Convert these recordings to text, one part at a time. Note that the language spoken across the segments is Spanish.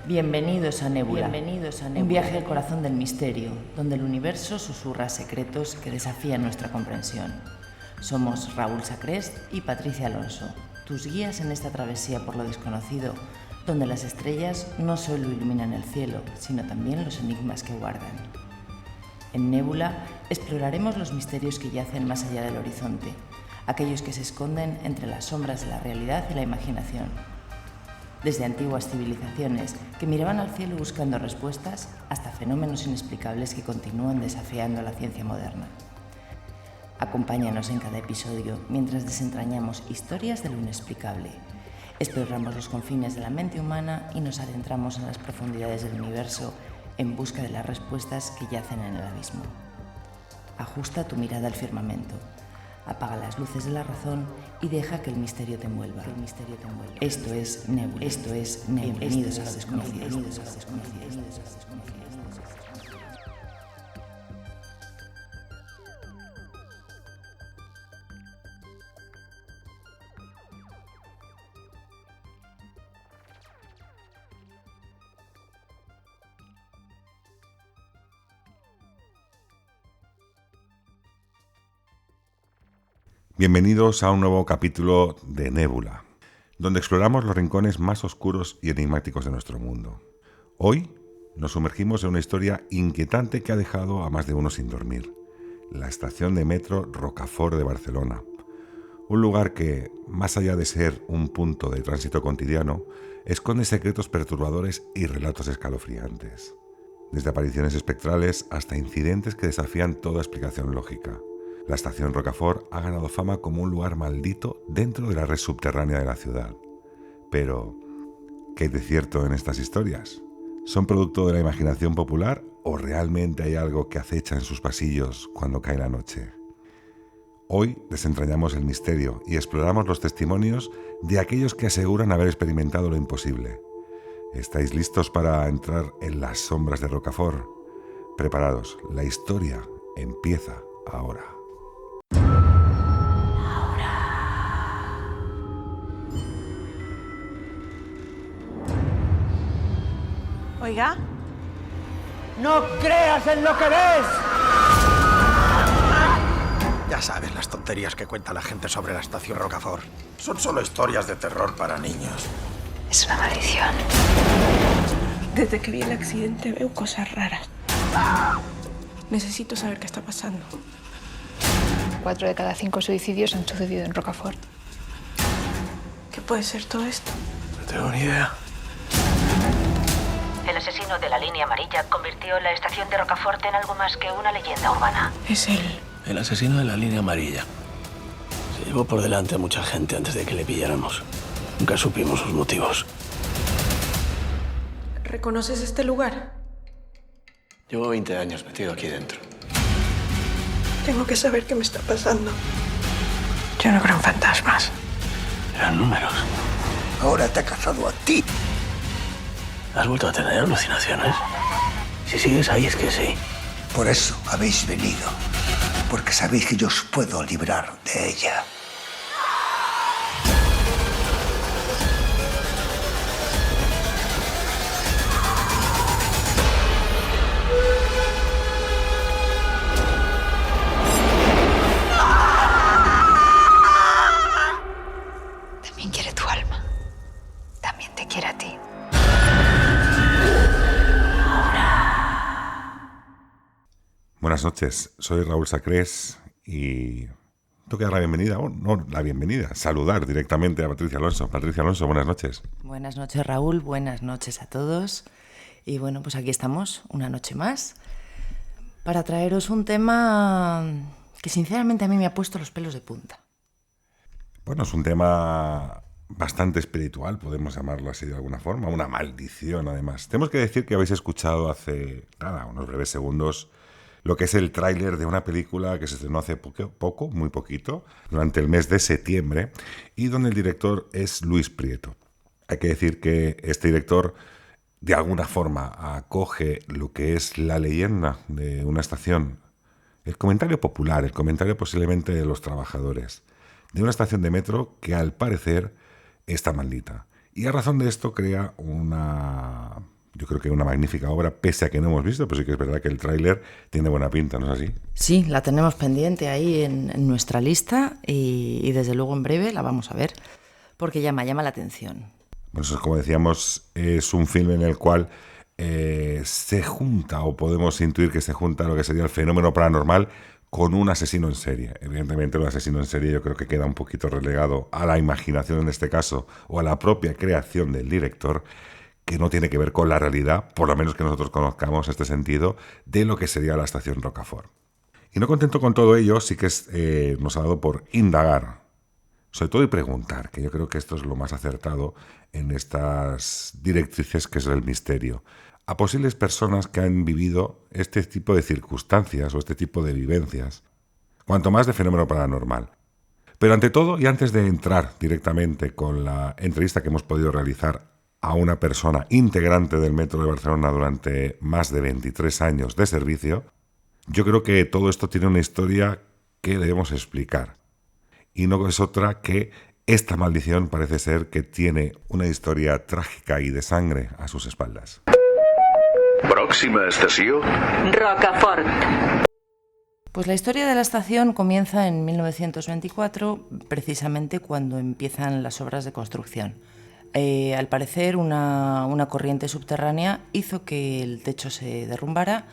Bienvenidos a Nébula, un viaje al corazón del misterio, donde el universo susurra secretos que desafían nuestra comprensión. Somos Raúl Sacrest y Patricia Alonso, tus guías en esta travesía por lo desconocido, donde las estrellas no solo iluminan el cielo, sino también los enigmas que guardan. En Nébula exploraremos los misterios que yacen más allá del horizonte, aquellos que se esconden entre las sombras de la realidad y la imaginación. Desde antiguas civilizaciones que miraban al cielo buscando respuestas hasta fenómenos inexplicables que continúan desafiando a la ciencia moderna. Acompáñanos en cada episodio mientras desentrañamos historias de lo inexplicable. Exploramos los confines de la mente humana y nos adentramos en las profundidades del universo en busca de las respuestas que yacen en el abismo. Ajusta tu mirada al firmamento. Apaga las luces de la razón y deja que el misterio te envuelva. Esto es Nébula. Bienvenidos a lo desconocido. Bienvenidos a un nuevo capítulo de Nébula, donde exploramos los rincones más oscuros y enigmáticos de nuestro mundo. Hoy nos sumergimos en una historia inquietante que ha dejado a más de uno sin dormir: la estación de metro Rocafort de Barcelona. Un lugar que, más allá de ser un punto de tránsito cotidiano, esconde secretos perturbadores y relatos escalofriantes. Desde apariciones espectrales hasta incidentes que desafían toda explicación lógica. La estación Rocafort ha ganado fama como un lugar maldito dentro de la red subterránea de la ciudad. Pero, ¿qué hay de cierto en estas historias? ¿Son producto de la imaginación popular o realmente hay algo que acecha en sus pasillos cuando cae la noche? Hoy desentrañamos el misterio y exploramos los testimonios de aquellos que aseguran haber experimentado lo imposible. ¿Estáis listos para entrar en las sombras de Rocafort? Preparados, la historia empieza ahora. Oiga. ¡No creas en lo que ves! Ya sabes las tonterías que cuenta la gente sobre la estación Rocafort. Son solo historias de terror para niños. Es una maldición. Desde que vi el accidente veo cosas raras. Necesito saber qué está pasando. 4 de cada 5 suicidios han sucedido en Rocafort. ¿Qué puede ser todo esto? No tengo ni idea. El asesino de la línea amarilla convirtió la estación de Rocafort en algo más que una leyenda urbana. Es él. El asesino de la línea amarilla. Se llevó por delante a mucha gente antes de que le pilláramos. Nunca supimos sus motivos. ¿Reconoces este lugar? Llevo 20 años metido aquí dentro. Tengo que saber qué me está pasando. Yo no creo en fantasmas. Eran números. Ahora te ha cazado a ti. ¿Has vuelto a tener alucinaciones? Si sigues ahí es que sí. Por eso habéis venido. Porque sabéis que yo os puedo librar de ella. También quiere tu alma. También te quiere a ti. Buenas noches, soy Raúl Sacrés y tengo que dar la bienvenida, saludar directamente a Patricia Alonso. Patricia Alonso, buenas noches. Buenas noches, Raúl, buenas noches a todos. Y bueno, pues aquí estamos, una noche más, para traeros un tema que sinceramente a mí me ha puesto los pelos de punta. Bueno, es un tema bastante espiritual, podemos llamarlo así de alguna forma, una maldición además. Tenemos que decir que habéis escuchado hace unos breves segundos lo que es el tráiler de una película que se estrenó hace muy poquito, durante el mes de septiembre, y donde el director es Luis Prieto. Hay que decir que este director de alguna forma acoge lo que es la leyenda de una estación, el comentario popular, el comentario posiblemente de los trabajadores, de una estación de metro que al parecer está maldita. Y a razón de esto crea una Yo creo que es una magnífica obra, pese a que no hemos visto, pero sí que es verdad que el tráiler tiene buena pinta, ¿no es así? Sí, la tenemos pendiente ahí en nuestra lista y desde luego en breve la vamos a ver, porque llama la atención. Bueno, eso, como decíamos, es un film en el cual se junta, o podemos intuir que se junta lo que sería el fenómeno paranormal con un asesino en serie. Evidentemente, un asesino en serie yo creo que queda un poquito relegado a la imaginación en este caso, o a la propia creación del director, que no tiene que ver con la realidad, por lo menos que nosotros conozcamos este sentido, de lo que sería la estación Rocafort. Y no contento con todo ello, sí que nos ha dado por indagar, sobre todo y preguntar, que yo creo que esto es lo más acertado en estas directrices que es el misterio, a posibles personas que han vivido este tipo de circunstancias o este tipo de vivencias, cuanto más de fenómeno paranormal. Pero ante todo, y antes de entrar directamente con la entrevista que hemos podido realizar a una persona integrante del Metro de Barcelona durante más de 23 años de servicio, yo creo que todo esto tiene una historia que debemos explicar. Y no es otra que esta maldición parece ser que tiene una historia trágica y de sangre a sus espaldas. Próxima estación, Rocafort. Pues la historia de la estación comienza en 1924, precisamente cuando empiezan las obras de construcción. Al parecer, una corriente subterránea hizo que el techo se derrumbara.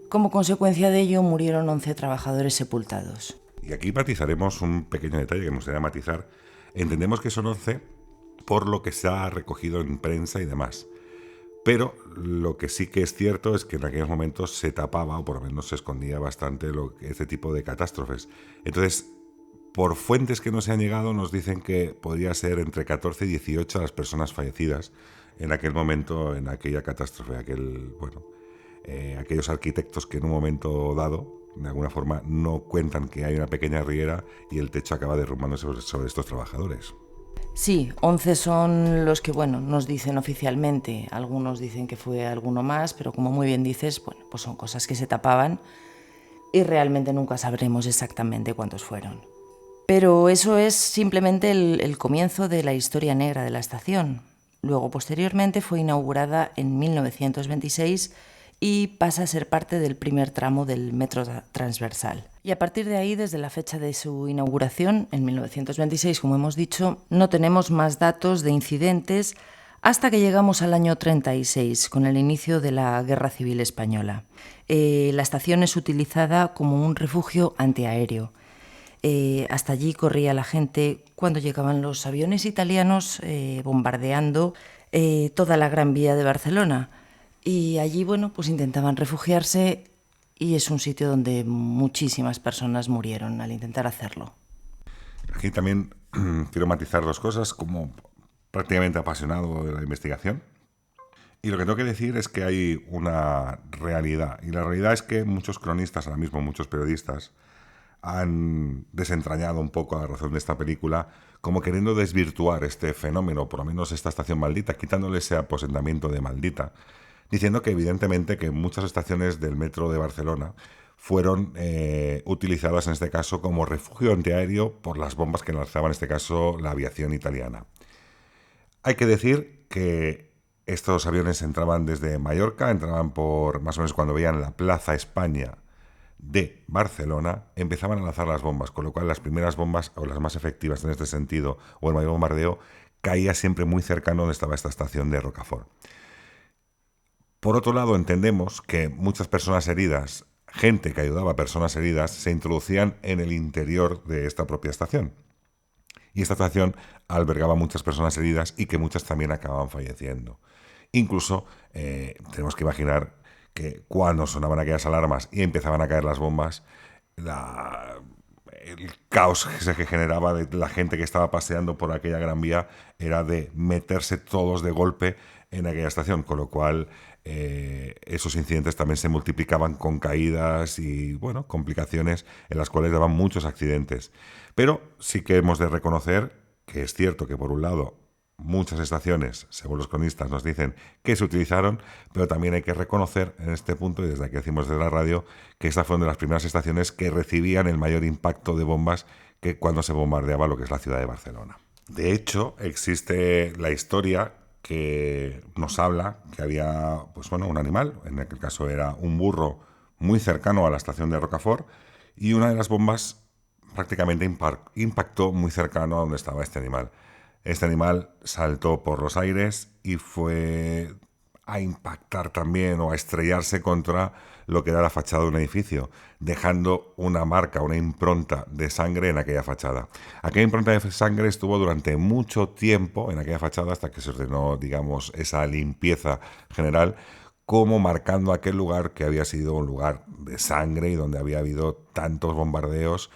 Como consecuencia de ello, murieron 11 trabajadores sepultados. Y aquí matizaremos un pequeño detalle que me gustaría matizar. Entendemos que son 11 por lo que se ha recogido en prensa y demás. Pero lo que sí que es cierto es que en aquellos momentos se tapaba, o por lo menos se escondía bastante este tipo de catástrofes. Entonces, por fuentes que nos han llegado, nos dicen que podría ser entre 14 y 18 las personas fallecidas en aquel momento, en aquella catástrofe, aquellos arquitectos que en un momento dado, de alguna forma, no cuentan que hay una pequeña riera y el techo acaba derrumbándose sobre estos trabajadores. Sí, 11 son los que, nos dicen oficialmente. Algunos dicen que fue alguno más, pero como muy bien dices, pues son cosas que se tapaban y realmente nunca sabremos exactamente cuántos fueron. Pero eso es simplemente el comienzo de la historia negra de la estación. Luego, posteriormente, fue inaugurada en 1926 y pasa a ser parte del primer tramo del metro transversal. Y a partir de ahí, desde la fecha de su inauguración, en 1926, como hemos dicho, no tenemos más datos de incidentes hasta que llegamos al año 36, con el inicio de la Guerra Civil Española. La estación es utilizada como un refugio antiaéreo. Hasta allí corría la gente cuando llegaban los aviones italianos bombardeando toda la Gran Vía de Barcelona. Y allí, pues intentaban refugiarse y es un sitio donde muchísimas personas murieron al intentar hacerlo. Aquí también quiero matizar dos cosas, como prácticamente apasionado de la investigación. Y lo que tengo que decir es que hay una realidad. Y la realidad es que muchos cronistas, ahora mismo muchos periodistas, han desentrañado un poco a la razón de esta película, como queriendo desvirtuar este fenómeno, por lo menos esta estación maldita, quitándole ese aposentamiento de maldita, diciendo que evidentemente que muchas estaciones del metro de Barcelona fueron utilizadas en este caso como refugio antiaéreo por las bombas que lanzaba en este caso la aviación italiana. Hay que decir que estos aviones entraban desde Mallorca, entraban por más o menos cuando veían la Plaza España de Barcelona, empezaban a lanzar las bombas, con lo cual las primeras bombas, o las más efectivas en este sentido, o el mayor bombardeo, caía siempre muy cercano donde estaba esta estación de Rocafort. Por otro lado, entendemos que muchas personas heridas, gente que ayudaba a personas heridas, se introducían en el interior de esta propia estación. Y esta estación albergaba muchas personas heridas y que muchas también acababan falleciendo. Incluso tenemos que imaginar que cuando sonaban aquellas alarmas y empezaban a caer las bombas, el caos que se generaba de la gente que estaba paseando por aquella Gran Vía era de meterse todos de golpe en aquella estación, con lo cual esos incidentes también se multiplicaban con caídas y complicaciones en las cuales daban muchos accidentes. Pero sí que hemos de reconocer que es cierto que por un lado muchas estaciones, según los cronistas, nos dicen que se utilizaron, pero también hay que reconocer en este punto, y desde aquí decimos desde la radio, que estas fueron de las primeras estaciones que recibían el mayor impacto de bombas que cuando se bombardeaba lo que es la ciudad de Barcelona. De hecho, existe la historia que nos habla que había un animal, en aquel caso era un burro muy cercano a la estación de Rocafort, y una de las bombas prácticamente impactó muy cercano a donde estaba este animal. Este animal saltó por los aires y fue a impactar también o a estrellarse contra lo que era la fachada de un edificio, dejando una marca, una impronta de sangre en aquella fachada. Aquella impronta de sangre estuvo durante mucho tiempo en aquella fachada hasta que se ordenó, digamos, esa limpieza general, como marcando aquel lugar que había sido un lugar de sangre y donde había habido tantos bombardeos.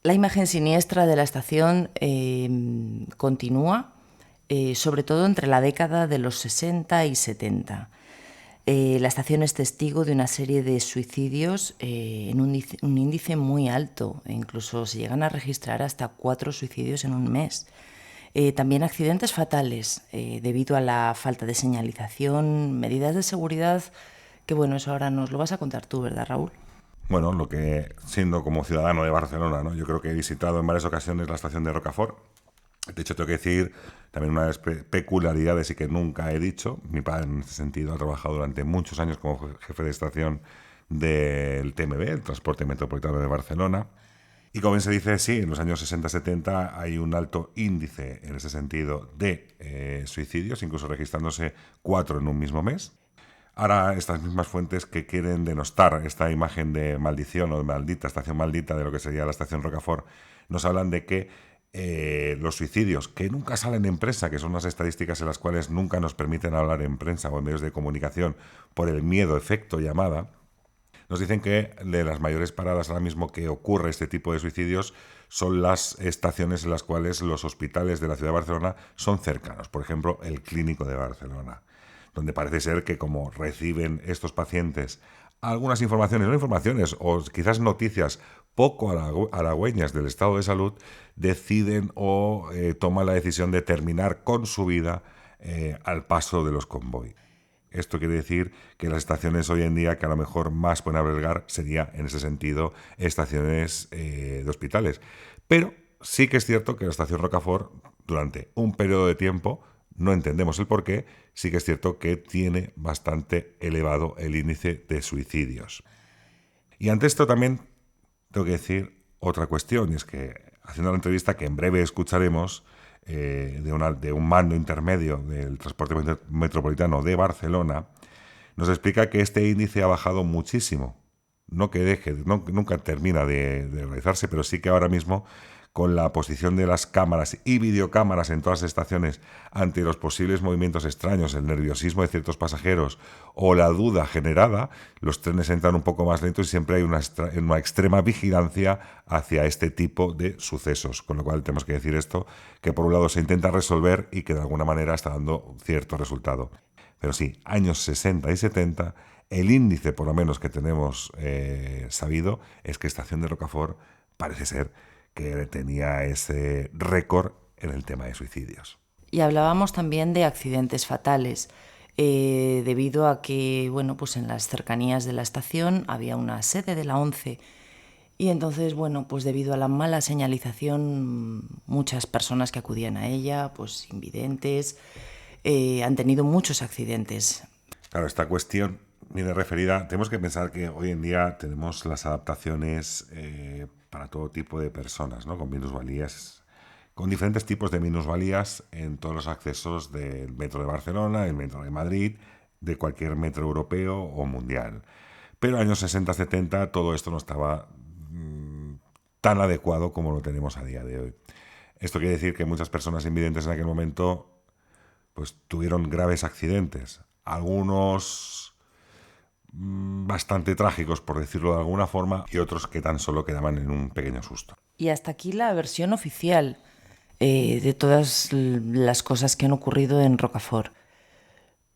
La imagen siniestra de la estación continúa, sobre todo entre la década de los 60 y 70. La estación es testigo de una serie de suicidios en un índice muy alto, e incluso se llegan a registrar hasta 4 suicidios en un mes. También accidentes fatales debido a la falta de señalización, medidas de seguridad, que bueno, eso ahora nos lo vas a contar tú, ¿verdad, Raúl? Bueno, lo que, siendo como ciudadano de Barcelona, ¿no? Yo creo que he visitado en varias ocasiones la estación de Rocafort. De hecho, tengo que decir también una peculiaridades y que nunca he dicho. Mi padre, en ese sentido, ha trabajado durante muchos años como jefe de estación del TMB, el Transporte Metropolitano de Barcelona. Y como bien se dice, sí, en los años 60-70 hay un alto índice en ese sentido de suicidios, incluso registrándose 4 en un mismo mes. Ahora estas mismas fuentes que quieren denostar esta imagen de maldición o de maldita, estación maldita de lo que sería la estación Rocafort, nos hablan de que los suicidios, que nunca salen en prensa, que son unas estadísticas en las cuales nunca nos permiten hablar en prensa o en medios de comunicación por el miedo, efecto llamada, nos dicen que de las mayores paradas ahora mismo que ocurre este tipo de suicidios son las estaciones en las cuales los hospitales de la ciudad de Barcelona son cercanos. Por ejemplo, el Clínico de Barcelona, donde parece ser que como reciben estos pacientes algunas informaciones, no informaciones, o quizás noticias poco halagüeñas del estado de salud, deciden o toman la decisión de terminar con su vida al paso de los convoy. Esto quiere decir que las estaciones hoy en día que a lo mejor más pueden albergar sería, en ese sentido, estaciones de hospitales. Pero sí que es cierto que la estación Rocafort, durante un periodo de tiempo, no entendemos el por qué, sí que es cierto que tiene bastante elevado el índice de suicidios. Y ante esto también tengo que decir otra cuestión, y es que haciendo la entrevista que en breve escucharemos de un mando intermedio del Transporte Metropolitano de Barcelona, nos explica que este índice ha bajado muchísimo. No que deje, nunca termina de realizarse, pero sí que ahora mismo, con la posición de las cámaras y videocámaras en todas las estaciones ante los posibles movimientos extraños, el nerviosismo de ciertos pasajeros o la duda generada, los trenes entran un poco más lentos y siempre hay una extrema vigilancia hacia este tipo de sucesos. Con lo cual tenemos que decir esto, que por un lado se intenta resolver y que de alguna manera está dando cierto resultado. Pero sí, años 60 y 70, el índice por lo menos que tenemos sabido es que Estación de Rocafort parece ser que tenía ese récord en el tema de suicidios. Y hablábamos también de accidentes fatales, debido a que, bueno, pues en las cercanías de la estación había una sede de la ONCE y entonces, bueno, pues debido a la mala señalización, muchas personas que acudían a ella, pues invidentes, han tenido muchos accidentes. Claro, esta cuestión viene referida, tenemos que pensar que hoy en día tenemos las adaptaciones para todo tipo de personas, ¿no? Con minusvalías, con diferentes tipos de minusvalías en todos los accesos del metro de Barcelona, el metro de Madrid, de cualquier metro europeo o mundial. Pero en los años 60-70 todo esto no estaba tan adecuado como lo tenemos a día de hoy. Esto quiere decir que muchas personas invidentes en aquel momento pues tuvieron graves accidentes, algunos bastante trágicos, por decirlo de alguna forma, y otros que tan solo quedaban en un pequeño susto. Y hasta aquí la versión oficial de todas las cosas que han ocurrido en Rocafort.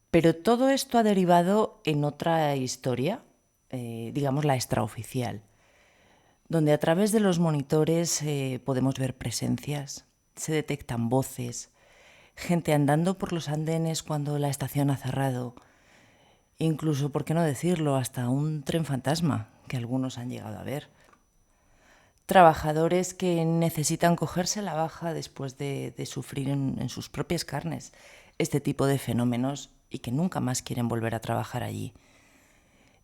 Pero todo esto ha derivado en otra historia, digamos la extraoficial, donde a través de los monitores podemos ver presencias, se detectan voces, gente andando por los andenes cuando la estación ha cerrado, incluso, por qué no decirlo, hasta un tren fantasma que algunos han llegado a ver. Trabajadores que necesitan cogerse la baja después de sufrir en sus propias carnes este tipo de fenómenos y que nunca más quieren volver a trabajar allí.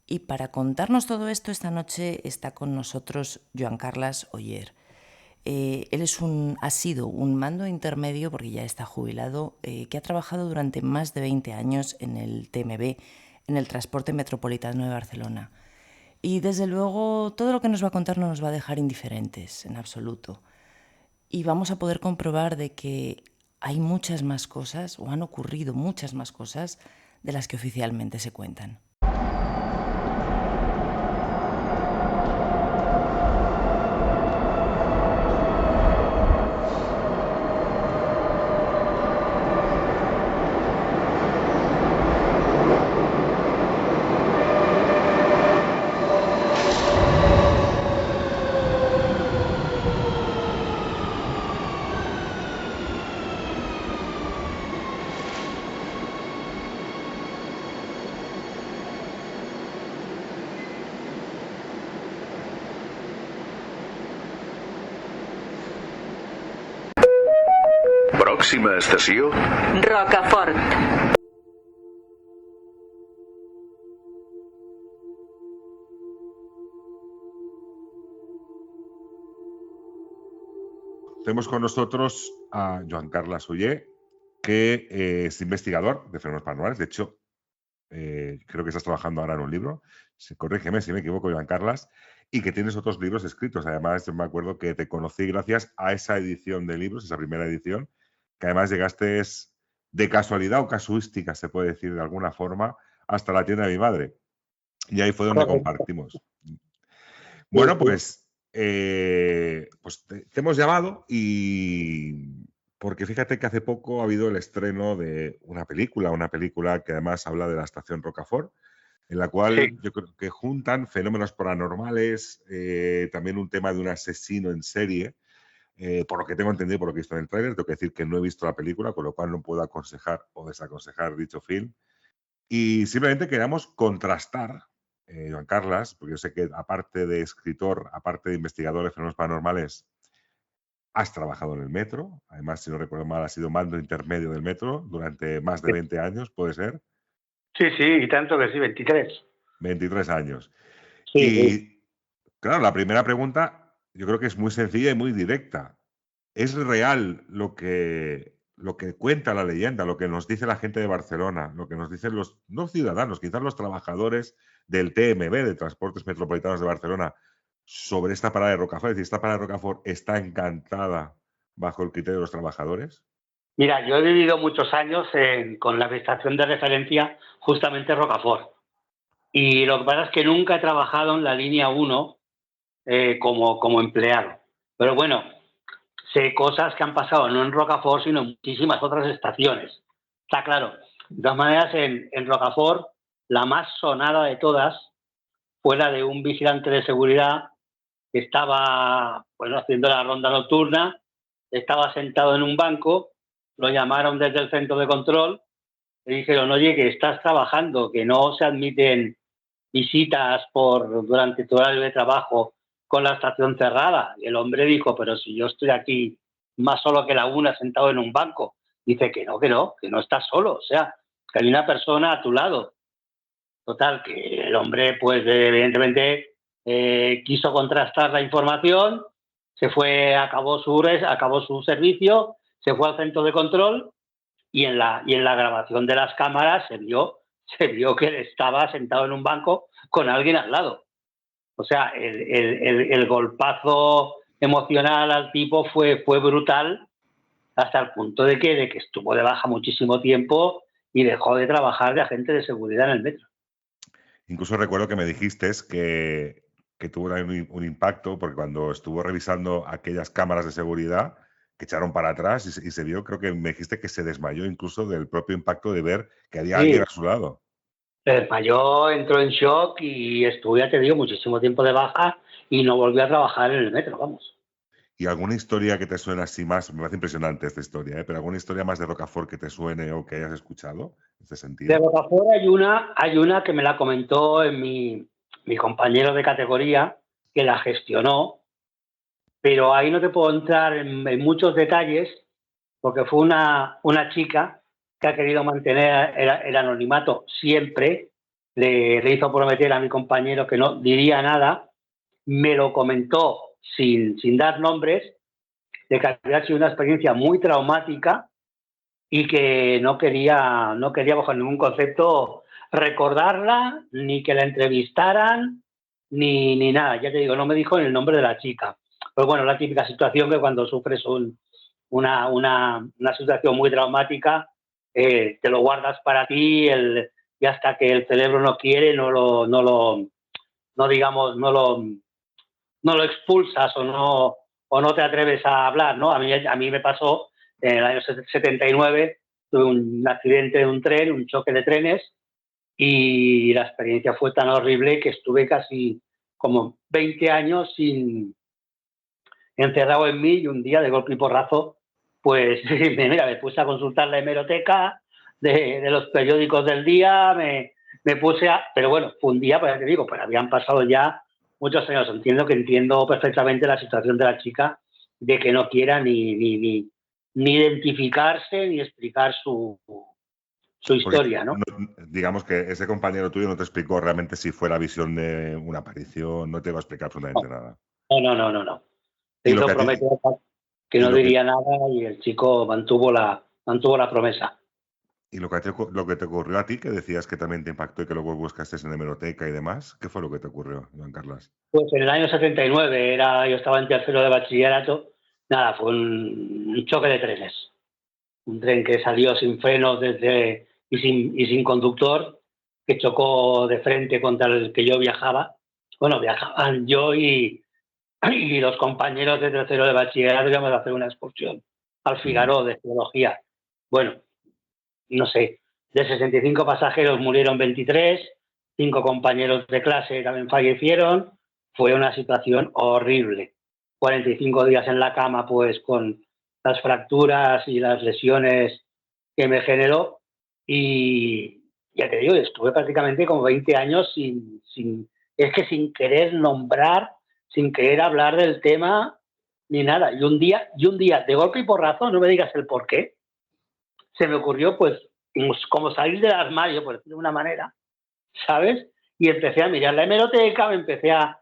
Y para contarnos todo esto, esta noche está con nosotros Joan Carles Oller. Él ha sido un mando intermedio, porque ya está jubilado, que ha trabajado durante más de 20 años en el TMB, en el Transporte Metropolitano de Barcelona. Y desde luego todo lo que nos va a contar no nos va a dejar indiferentes, en absoluto. Y vamos a poder comprobar de que hay muchas más cosas, o han ocurrido muchas más cosas, de las que oficialmente se cuentan. Pròxima estació... Rocafort. Tenemos con nosotros a Joan Carles Oller, que es investigador de fenómenos paranormales. De hecho, creo que estás trabajando ahora en un libro. Corrígeme si me equivoco, Joan Carles. Y que tienes otros libros escritos. Además, yo me acuerdo que te conocí gracias a esa edición de libros, esa primera edición, que además llegaste de casualidad o casuística, se puede decir de alguna forma, hasta la tienda de mi madre. Y ahí fue donde compartimos. Bueno, pues te hemos llamado y porque fíjate que hace poco ha habido el estreno de una película que además habla de la estación Rocafort, en la cual yo creo que juntan fenómenos paranormales, también un tema de un asesino en serie. Por lo que tengo entendido, por lo que he visto en el tráiler, tengo que decir que no he visto la película, con lo cual no puedo aconsejar o desaconsejar dicho film. Y simplemente queríamos contrastar, Joan Carles, porque yo sé que aparte de escritor, aparte de investigador de fenómenos paranormales, has trabajado en el metro. Además, si no recuerdo mal, has sido mando intermedio del metro durante más de 20 años, ¿puede ser? Sí, y tanto que sí, 23. 23 años. Sí, y claro, la primera pregunta yo creo que es muy sencilla y muy directa. ¿Es real lo que cuenta la leyenda, lo que nos dice la gente de Barcelona, lo que nos dicen no ciudadanos, quizás los trabajadores del TMB, de Transportes Metropolitanos de Barcelona, sobre esta parada de Rocafort? Es decir, ¿esta parada de Rocafort está encantada bajo el criterio de los trabajadores? Mira, yo he vivido muchos años con la estación de referencia justamente Rocafort. Y lo que pasa es que nunca he trabajado en la línea 1 como empleado. Pero bueno, sé cosas que han pasado no en Rocafort, sino en muchísimas otras estaciones. Está claro. De todas maneras, en Rocafort, la más sonada de todas fue la de un vigilante de seguridad que estaba haciendo la ronda nocturna, estaba sentado en un banco, lo llamaron desde el centro de control, le dijeron, oye, que estás trabajando, que no se admiten visitas durante tu horario de trabajo con la estación cerrada. Y el hombre dijo, pero si yo estoy aquí más solo que la una sentado en un banco. Dice que no estás solo, o sea, que hay una persona a tu lado. Total, que el hombre, pues evidentemente quiso contrastar la información, se fue, acabó su servicio, se fue al centro de control y en la grabación de las cámaras se vio que él estaba sentado en un banco con alguien al lado. O sea, el golpazo emocional al tipo fue brutal, hasta el punto de que estuvo de baja muchísimo tiempo y dejó de trabajar de agente de seguridad en el metro. Incluso recuerdo que me dijiste que tuvo un impacto, porque cuando estuvo revisando aquellas cámaras de seguridad, que echaron para atrás y se vio, creo que me dijiste que se desmayó incluso del propio impacto de ver que había alguien a su lado. Se desmayó, entró en shock y estuvo, ya te digo, muchísimo tiempo de baja y no volvió a trabajar en el metro, vamos. ¿Y alguna historia que te suene así más? Me parece impresionante esta historia, pero ¿alguna historia más de Rocafort que te suene o que hayas escuchado en este sentido? De Rocafort hay una que me la comentó en mi compañero de categoría, que la gestionó, pero ahí no te puedo entrar en muchos detalles, porque fue una chica que ha querido mantener el anonimato siempre, le hizo prometer a mi compañero que no diría nada, me lo comentó sin dar nombres, de que había sido una experiencia muy traumática y que no quería bajo ningún concepto recordarla, ni que la entrevistaran, ni nada. Ya te digo, no me dijo el nombre de la chica. Pues bueno, la típica situación que cuando sufres una situación muy traumática, te lo guardas para ti y hasta que el cerebro no quiere, no lo expulsas o no te atreves a hablar, ¿no? A mí me pasó en el año 79, tuve un accidente de un tren, un choque de trenes, y la experiencia fue tan horrible que estuve casi como 20 años encerrado en mí, y un día de golpe y porrazo, pues mira, me puse a consultar la hemeroteca de los periódicos del día, me puse a... Pero bueno, fue un día, pues ya te digo, pues habían pasado ya muchos años. Entiendo perfectamente la situación de la chica, de que no quiera ni identificarse ni explicar su historia, ¿no? Digamos que ese compañero tuyo no te explicó realmente si fue la visión de una aparición, no te va a explicar absolutamente nada. No. Se hizo prometer que no diría nada y el chico mantuvo la promesa. ¿Y lo que te ocurrió a ti, que decías que también te impactó y que luego buscaste en la hemeroteca y demás? ¿Qué fue lo que te ocurrió, Joan Carles? Pues en el año 79, yo estaba en tercero de bachillerato, nada, fue un choque de trenes. Un tren que salió sin frenos y sin conductor, que chocó de frente contra el que yo viajaba. Bueno, viajaban yo y los compañeros de tercero de bachillerato, íbamos a hacer una excursión al Figaro de geología. Bueno, no sé, de 65 pasajeros murieron 23, 5 compañeros de clase también fallecieron. Fue una situación horrible. 45 días en la cama, pues con las fracturas y las lesiones que me generó. Y ya te digo, estuve prácticamente como 20 años sin querer nombrar, sin querer hablar del tema ni nada. Y un día, de golpe y porrazo, no me digas el por qué, se me ocurrió, pues, como salir del armario, por decirlo de una manera, ¿sabes? Y empecé a mirar la hemeroteca, empecé a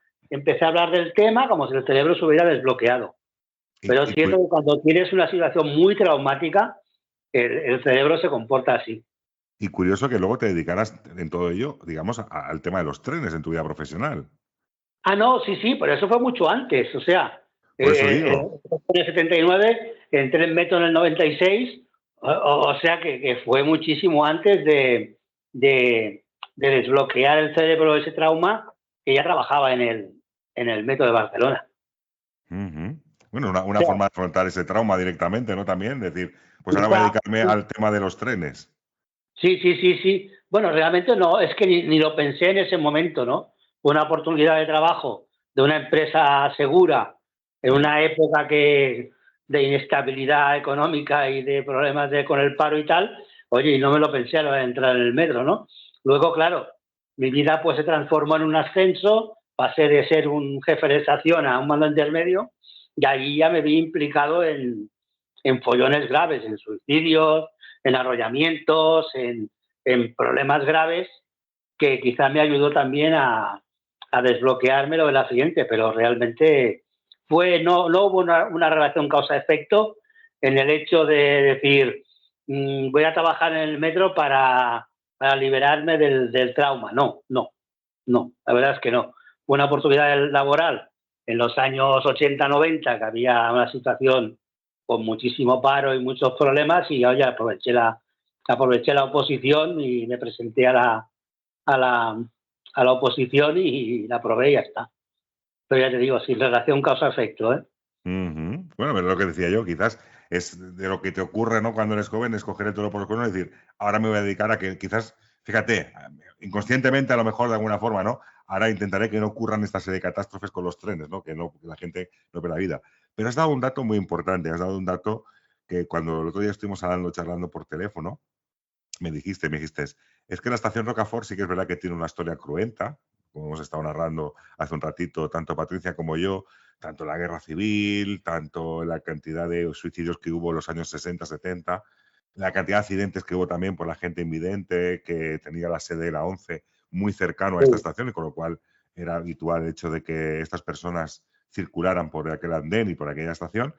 hablar del tema como si el cerebro se hubiera desbloqueado. Pero es cierto que cuando tienes una situación muy traumática, el cerebro se comporta así. Y curioso que luego te dedicaras en todo ello, digamos, al tema de los trenes en tu vida profesional. No, sí, pero eso fue mucho antes. O sea, por eso digo. En el 79, entré en Metro en el 96, o sea que fue muchísimo antes de desbloquear el cerebro de ese trauma, que ya trabajaba en el Metro de Barcelona. Bueno, una forma de afrontar ese trauma directamente, ¿no? También decir, pues ahora voy a dedicarme al tema de los trenes. Sí. Bueno, realmente no, es que ni lo pensé en ese momento, ¿no? Una oportunidad de trabajo de una empresa segura en una época de inestabilidad económica y de problemas con el paro y tal. Oye, y no me lo pensé a la hora de entrar en el metro, ¿no? Luego, claro, mi vida pues se transformó en un ascenso, pasé de ser un jefe de estación a un mando intermedio, y ahí ya me vi implicado en follones graves, en suicidios, en arrollamientos, en problemas graves, que quizá me ayudó también a desbloquearme lo del accidente, pero realmente no hubo una relación causa-efecto en el hecho de decir voy a trabajar en el metro para liberarme del trauma. No, la verdad es que no. Fue una oportunidad laboral en los años 80-90, que había una situación con muchísimo paro y muchos problemas, y oye, aproveché la oposición y me presenté a la oposición y la aprobé y ya está. Pero ya te digo, sin relación causa-efecto, ¿eh? Bueno, pero lo que decía yo, quizás es de lo que te ocurre, ¿no? Cuando eres joven, escoger el toro por los cuernos y decir, ahora me voy a dedicar a que quizás, fíjate, inconscientemente a lo mejor de alguna forma, ¿no? Ahora intentaré que no ocurran esta serie de catástrofes con los trenes, ¿no? Que la gente no pierda la vida. Pero has dado un dato muy importante, has dado un dato que cuando el otro día estuvimos charlando por teléfono, me dijiste, es que la estación Rocafort sí que es verdad que tiene una historia cruenta, como hemos estado narrando hace un ratito, tanto Patricia como yo, tanto la guerra civil, tanto la cantidad de suicidios que hubo en los años 60, 70, la cantidad de accidentes que hubo también por la gente invidente, que tenía la sede de la ONCE muy cercano a esta estación, y con lo cual era habitual el hecho de que estas personas circularan por aquel andén y por aquella estación.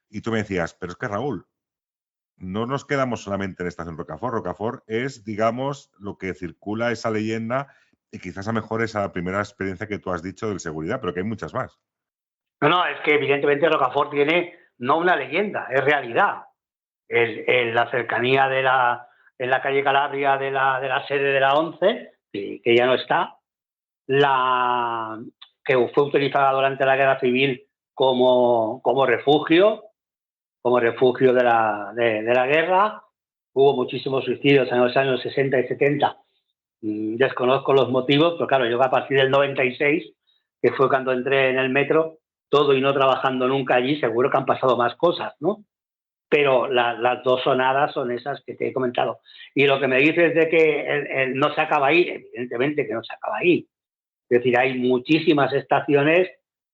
Y tú me decías, pero es que Raúl, no nos quedamos solamente en Estación Rocafort. Rocafort es, digamos, lo que circula esa leyenda y quizás a lo mejor esa primera experiencia que tú has dicho de seguridad, pero que hay muchas más. No, es que evidentemente Rocafort tiene no una leyenda, es realidad. En la cercanía en la calle Calabria de la sede de la ONCE, que ya no está, que fue utilizada durante la guerra civil como refugio de la guerra. Hubo muchísimos suicidios en los años 60 y 70. Desconozco los motivos, pero claro, yo a partir del 96, que fue cuando entré en el metro, todo y no trabajando nunca allí, seguro que han pasado más cosas, ¿no? Pero las dos sonadas son esas que te he comentado. Y lo que me dices de que no se acaba ahí, evidentemente que no se acaba ahí. Es decir, hay muchísimas estaciones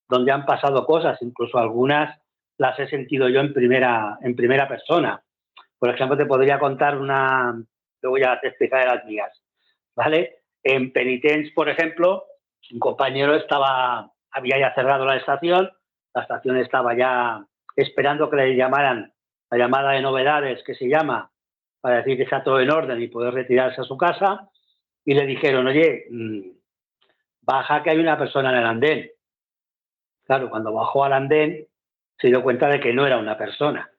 donde han pasado cosas, incluso algunas las he sentido yo en primera persona. Por ejemplo, te podría contar luego ya te explicaré las mías, ¿vale? En Penitents, por ejemplo, un compañero había ya cerrado la estación estaba ya esperando que le llamaran la llamada de novedades, que se llama, para decir que está todo en orden y poder retirarse a su casa, y le dijeron, oye, baja que hay una persona en el andén. Claro, cuando bajó al andén se dio cuenta de que no era una persona,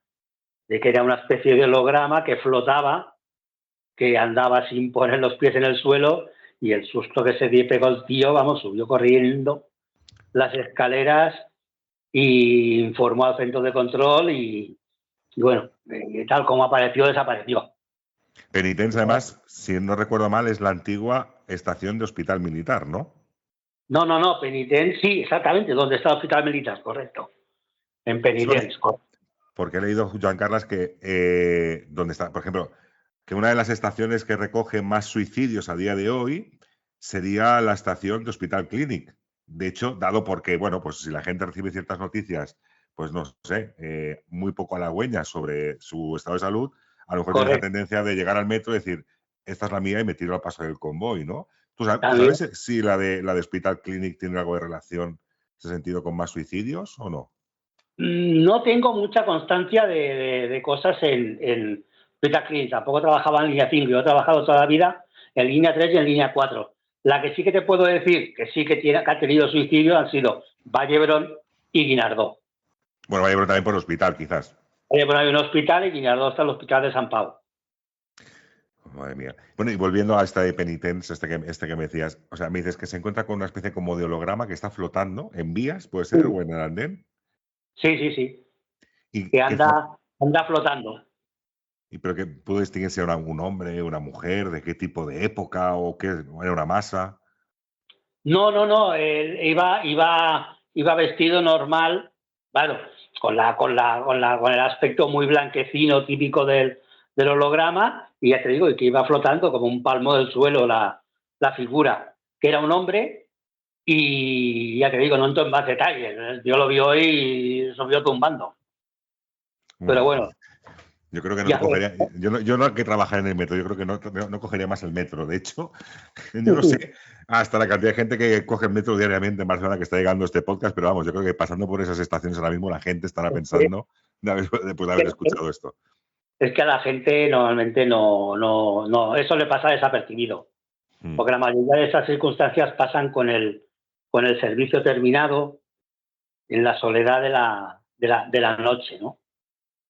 de que era una especie de holograma que flotaba, que andaba sin poner los pies en el suelo, y el susto que se pegó el tío, subió corriendo las escaleras y informó al centro de control y bueno, tal como apareció, desapareció. Penitents, además, si no recuerdo mal, es la antigua estación de hospital militar, ¿no? No, Penitents, sí, exactamente, donde está el hospital militar, correcto. En Penitents. Porque he leído, Joan Carles, que donde está, por ejemplo, que una de las estaciones que recoge más suicidios a día de hoy sería la estación de Hospital Clínic. De hecho, dado porque, bueno, pues si la gente recibe ciertas noticias, pues no sé, muy poco halagüeñas sobre su estado de salud, a lo mejor tiene la tendencia de llegar al metro y decir, esta es la mía y me tiro al paso del convoy, ¿no? ¿Tú sabes si la de Hospital Clínic tiene algo de relación en ese sentido con más suicidios o no? No tengo mucha constancia de cosas en Hospital Clínic. Tampoco trabajaba en línea 5. Yo he trabajado toda la vida en línea 3 y en línea 4. La que sí que te puedo decir que sí que ha tenido suicidio han sido Vallebrón y Guinardó. Bueno, Vallebrón también por el hospital, quizás. Vallebrón hay un hospital y Guinardó está el hospital de San Pau. Madre mía. Bueno, y volviendo a esta de Penitents, este que me decías, o sea, me dices que se encuentra con una especie como de holograma que está flotando en vías, ¿puede ser? ¿O en el andén? Sí. ¿Y que anda flotando. ¿Y pero qué puede distinguirse un hombre, una mujer, de qué tipo de época o qué era una masa? No, él iba vestido normal, claro, con el aspecto muy blanquecino típico del holograma, y ya te digo, y que iba flotando como un palmo del suelo la figura, que era un hombre, y ya te digo, no entro en más detalles, yo lo vi hoy y se vio tumbando. Pero bueno. Yo creo que no te cogería, yo no que trabajar en el metro, yo creo que no cogería más el metro. De hecho, yo no sé hasta la cantidad de gente que coge el metro diariamente en Barcelona que está llegando a este podcast, pero vamos, yo creo que pasando por esas estaciones ahora mismo la gente estará pensando después de haber escuchado esto. Es que a la gente normalmente no, eso le pasa desapercibido, porque la mayoría de esas circunstancias pasan con el servicio terminado, en la soledad de la noche, ¿no?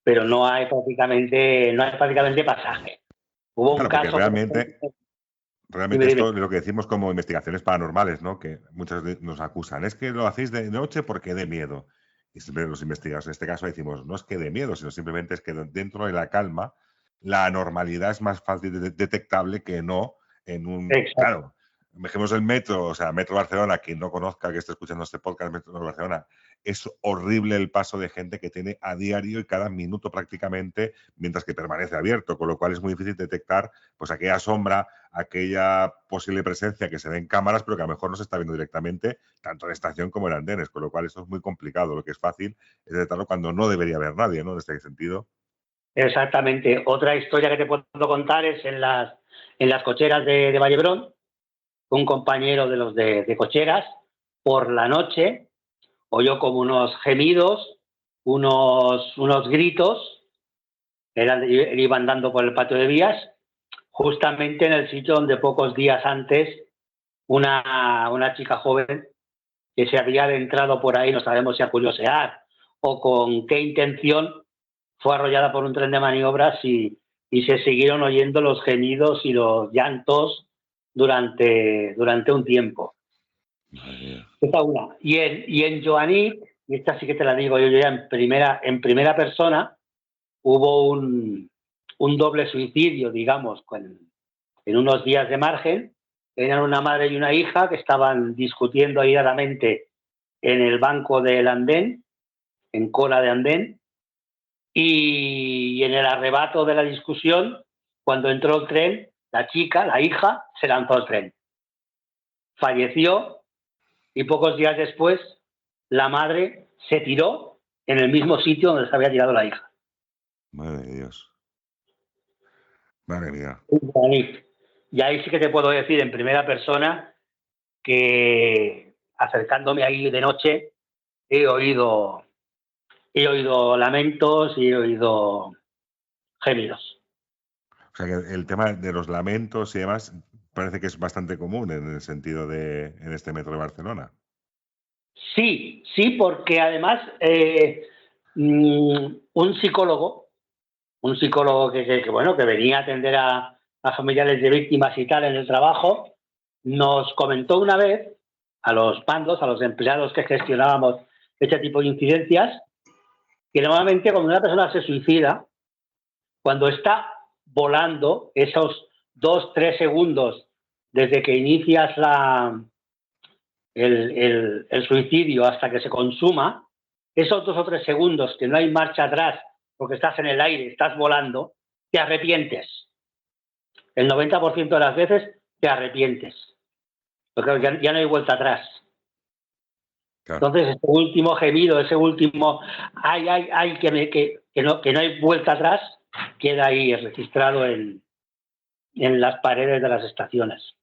Pero no hay prácticamente pasaje. Hubo un caso... Realmente esto es lo que decimos como investigaciones paranormales, ¿no? Que muchas veces nos acusan. Es que lo hacéis de noche porque dé miedo. Y siempre los investigadores en este caso decimos, no es que dé miedo, sino simplemente es que dentro de la calma la anormalidad es más fácil detectable que no en un... Exacto. Claro, dejemos el metro, o sea, Metro Barcelona, quien no conozca, que esté escuchando este podcast, Metro Barcelona, es horrible el paso de gente que tiene a diario y cada minuto prácticamente mientras que permanece abierto, con lo cual es muy difícil detectar pues aquella sombra, aquella posible presencia que se ve en cámaras, pero que a lo mejor no se está viendo directamente, tanto en estación como en andenes, con lo cual eso es muy complicado. Lo que es fácil es detectarlo cuando no debería haber nadie, ¿no? En este sentido. Exactamente. Otra historia que te puedo contar es en las cocheras de Vallebrón. Un compañero de los de cocheras, por la noche, oyó como unos gemidos, unos gritos. Él iba andando por el patio de vías, justamente en el sitio donde pocos días antes una chica joven que se había adentrado por ahí, no sabemos si a curiosear o con qué intención, fue arrollada por un tren de maniobras y se siguieron oyendo los gemidos y los llantos durante un tiempo. Esta una. Y en Joanic, y esta sí que te la digo yo ya en primera persona, hubo un doble suicidio, digamos, en unos días de margen. Eran una madre y una hija que estaban discutiendo airadamente en el banco del andén, en cola de andén, y en el arrebato de la discusión, cuando entró el tren, la chica, la hija, se lanzó al tren. Falleció y pocos días después la madre se tiró en el mismo sitio donde se había tirado la hija. Madre de Dios. Madre mía. Y ahí sí que te puedo decir en primera persona que acercándome ahí de noche he oído lamentos y he oído gemidos. O sea que el tema de los lamentos y demás parece que es bastante común en el sentido en este metro de Barcelona. Sí, porque además un psicólogo que venía a atender a familiares de víctimas y tal en el trabajo, nos comentó una vez a los mandos, a los empleados que gestionábamos este tipo de incidencias, que normalmente cuando una persona se suicida, cuando está volando esos 2-3 segundos desde que inicias el suicidio hasta que se consuma, esos 2 o 3 segundos que no hay marcha atrás porque estás en el aire, estás volando, te arrepientes. El 90% de las veces te arrepientes. Porque ya no hay vuelta atrás. Claro. Entonces, ese último gemido, ese último ay, que no hay vuelta atrás, queda ahí registrado en las paredes de las estaciones.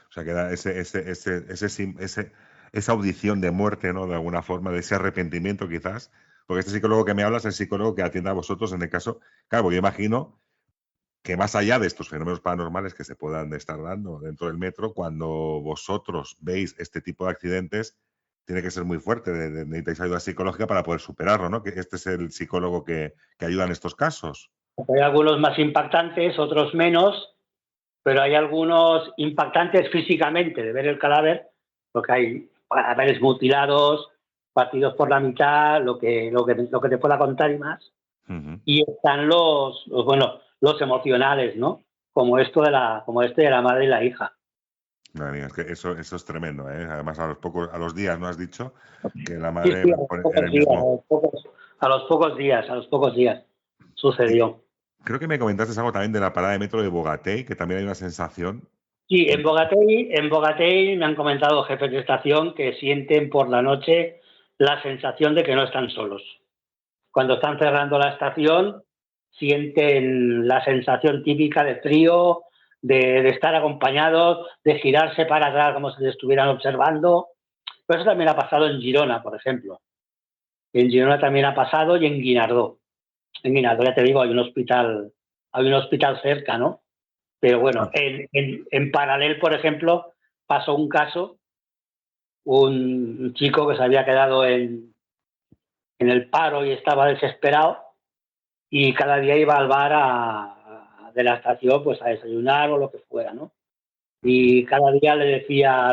O sea, queda esa audición de muerte, ¿no? De alguna forma, de ese arrepentimiento quizás. Porque este psicólogo que me hablas es el psicólogo que atiende a vosotros en el caso. Claro, porque yo imagino que más allá de estos fenómenos paranormales que se puedan estar dando dentro del metro, cuando vosotros veis este tipo de accidentes, tiene que ser muy fuerte, necesitáis ayuda psicológica para poder superarlo, ¿no? Que este es el psicólogo que ayuda en estos casos. Hay algunos más impactantes, otros menos, pero hay algunos impactantes físicamente de ver el cadáver, porque hay cadáveres mutilados, partidos por la mitad, lo que te pueda contar y más. Y están los emocionales, ¿no? Como este de la madre y la hija. Madre mía, es que eso es tremendo, ¿eh? Además, a los días, ¿no has dicho? Que la madre sí, a los pocos días sucedió. Creo que me comentaste algo también de la parada de metro de Bogatell, que también hay una sensación. Sí, en Bogatell me han comentado jefes de estación que sienten por la noche la sensación de que no están solos. Cuando están cerrando la estación, sienten la sensación típica de frío, de estar acompañados, de girarse para atrás como si les estuvieran observando. Pero eso también ha pasado en Girona, por ejemplo. En Girona también ha pasado y en Guinardó. En Guinardó, ya te digo, hay un hospital cerca, ¿no? Pero bueno, en paralelo, por ejemplo, pasó un caso, un chico que se había quedado en el paro y estaba desesperado y cada día iba al bar de la estación pues a desayunar o lo que fuera, ¿no? Y cada día le decía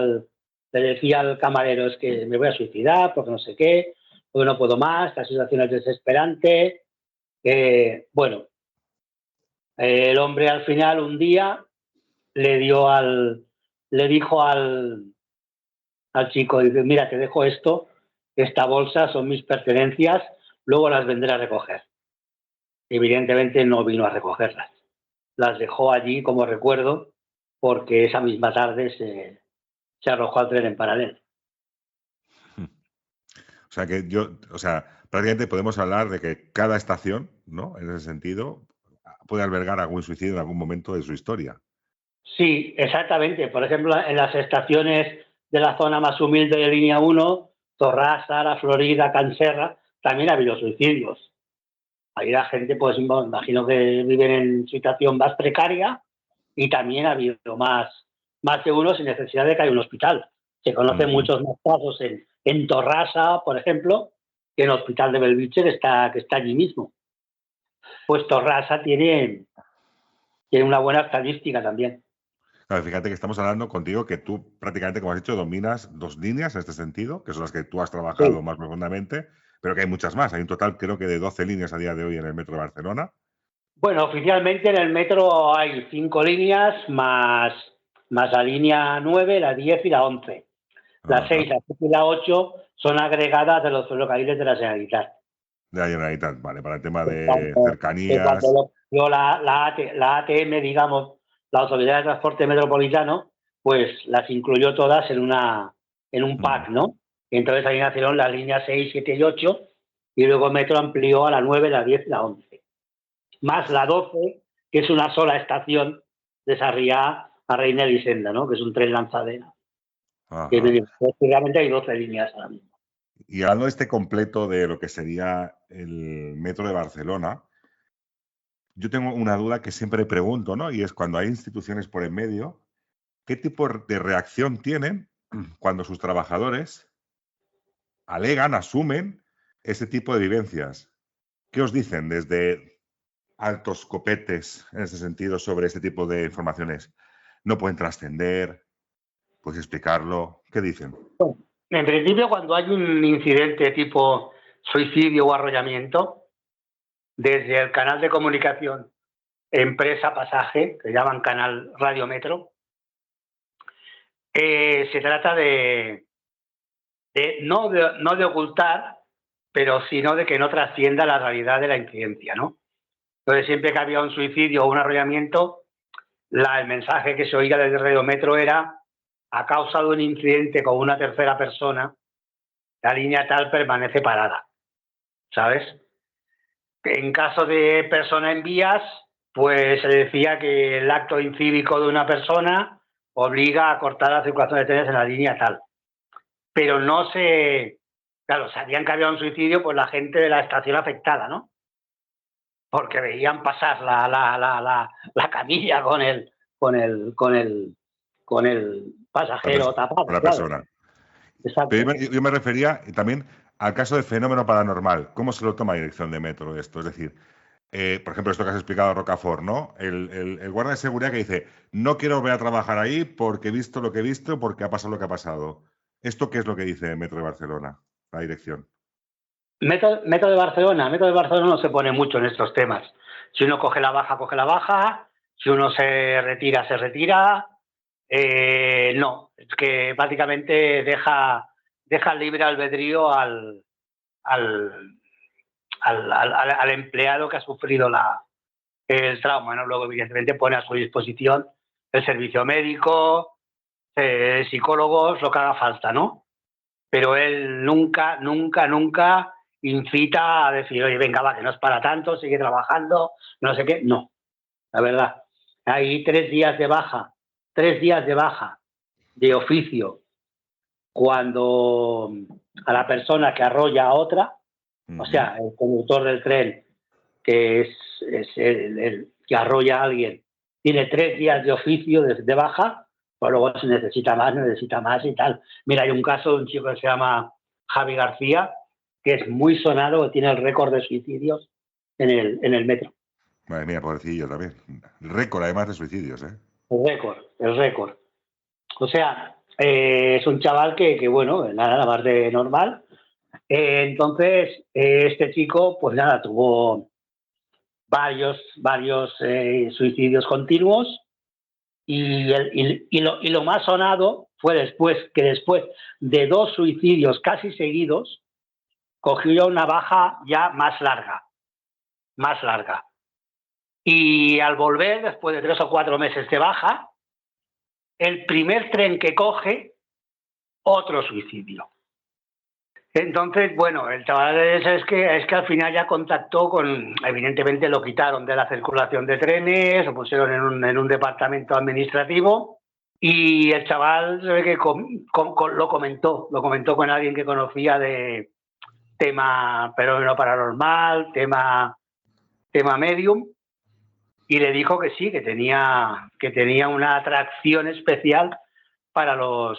al camarero, es que me voy a suicidar porque no sé qué, porque no puedo más, esta situación es desesperante. Bueno, el hombre al final un día le dijo al chico, dice, mira, te dejo esto, esta bolsa son mis pertenencias, luego las vendré a recoger. Evidentemente no vino a recogerlas. Las dejó allí como recuerdo porque esa misma tarde se arrojó al tren en paralelo. O sea que prácticamente podemos hablar de que cada estación, ¿no? En ese sentido, puede albergar algún suicidio en algún momento de su historia. Sí, exactamente. Por ejemplo, en las estaciones de la zona más humilde de línea 1, Torrassa, La Florida, Canserra, también ha habido suicidios. Ahí la gente, pues imagino que viven en situación más precaria y también ha habido más de uno sin necesidad de que haya un hospital. Se conocen muchos más casos en Torrassa, por ejemplo, que en el hospital de Belviche que está allí mismo. Pues Torrassa tiene una buena estadística también. Claro, fíjate que estamos hablando contigo que tú prácticamente, como has dicho, dominas 2 líneas en este sentido, que son las que tú has trabajado más profundamente, pero que hay muchas más. Hay un total, creo que de 12 líneas a día de hoy en el metro de Barcelona. Bueno, oficialmente en el metro hay 5 líneas, más la línea 9, la 10 y la 11. La 6, la 7 y la 8 son agregadas de los ferrocarriles de la Generalitat. De la Generalitat, vale, para el tema de cercanías. Cuando la ATM, digamos, la Autoridad de Transporte Metropolitano, pues las incluyó todas en un pack, ¿no? Entonces ahí nacieron las líneas 6, 7 y 8 y luego Metro amplió a la 9, la 10 y la 11. Más la 12, que es una sola estación de Sarriá a Reina Elisenda, ¿no? Que es un tren lanzadera. Realmente hay 12 líneas ahora mismo. Y hablando de este completo de lo que sería el metro de Barcelona, yo tengo una duda que siempre pregunto, ¿no? Y es cuando hay instituciones por en medio, ¿qué tipo de reacción tienen cuando sus trabajadores alegan, asumen ese tipo de vivencias? ¿Qué os dicen desde altos copetes en ese sentido sobre este tipo de informaciones? ¿No pueden trascender? ¿Puedes explicarlo? ¿Qué dicen? En principio, cuando hay un incidente tipo suicidio o arrollamiento, desde el canal de comunicación empresa pasaje, que llaman canal Radio Metro, se trata no de ocultar, pero sino de que no trascienda la realidad de la incidencia, ¿no? Entonces, siempre que había un suicidio o un arrollamiento, el mensaje que se oía desde Radio Metro era: a causa de un incidente con una tercera persona, la línea tal permanece parada, ¿sabes? En caso de persona en vías, pues se decía que el acto incívico de una persona obliga a cortar la circulación de trenes en la línea tal. Pero no claro, sabían que había un suicidio, pues la gente de la estación afectada, ¿no? Porque veían pasar la camilla con el pasajero tapado. Con la persona. Exacto. Pero yo me refería también al caso de fenómeno paranormal. ¿Cómo se lo toma dirección de metro esto? Es decir, por ejemplo, esto que has explicado Rocafort, ¿no? El guardia de seguridad que dice, no quiero volver a trabajar ahí porque he visto lo que he visto, porque ha pasado lo que ha pasado. ¿Esto qué es lo que dice Metro de Barcelona, la dirección? Metro de Barcelona no se pone mucho en estos temas. Si uno coge la baja. Si uno se retira, se retira. No, es que básicamente deja libre albedrío al empleado que ha sufrido el trauma, ¿no? Luego, evidentemente, pone a su disposición el servicio médico, psicólogos, lo que haga falta, ¿no? Pero él nunca incita a decir, oye, venga, va, que no es para tanto, sigue trabajando, no sé qué. No, la verdad. Hay 3 días de baja, 3 días de baja de oficio cuando a la persona que arrolla a otra, o sea, el conductor del tren, que es el que arrolla a alguien, tiene 3 días de oficio de baja, pues luego se necesita más y tal. Mira, hay un caso de un chico que se llama Javi García, que es muy sonado, que tiene el récord de suicidios en el metro. Madre mía, pobrecillo también. Récord además de suicidios, ¿eh? El récord. O sea, es un chaval que bueno, nada más de normal. Entonces, este chico, pues nada, tuvo varios suicidios continuos y lo más sonado fue después de 2 suicidios casi seguidos, cogió una baja ya más larga. Y al volver, después de 3 o 4 meses de baja, el primer tren que coge, otro suicidio. Entonces, bueno, el chaval es que al final ya contactó con, evidentemente lo quitaron de la circulación de trenes, lo pusieron en un departamento administrativo y el chaval se ve que lo comentó con alguien que conocía de tema fenómeno paranormal, tema medium, y le dijo que sí, que tenía una atracción especial para los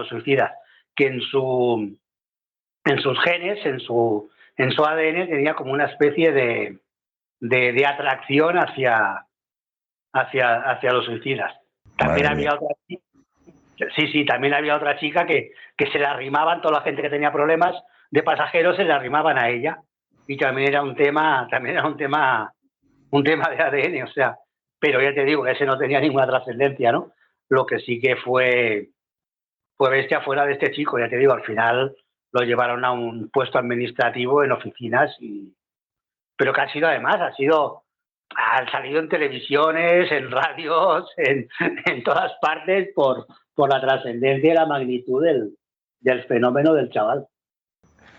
suicidas, que en sus genes, en su ADN tenía como una especie de atracción hacia los suicidas. También había otra chica, también había otra chica que se le arrimaban, toda la gente que tenía problemas de pasajeros se le arrimaban a ella, y también era un tema de ADN, o sea, pero ya te digo que ese no tenía ninguna trascendencia, ¿no? Lo que sí que fue bestia fuera de este chico, ya te digo, al final lo llevaron a un puesto administrativo en oficinas, pero que ha salido en televisiones, en radios, en todas partes por la trascendencia y la magnitud del fenómeno del chaval.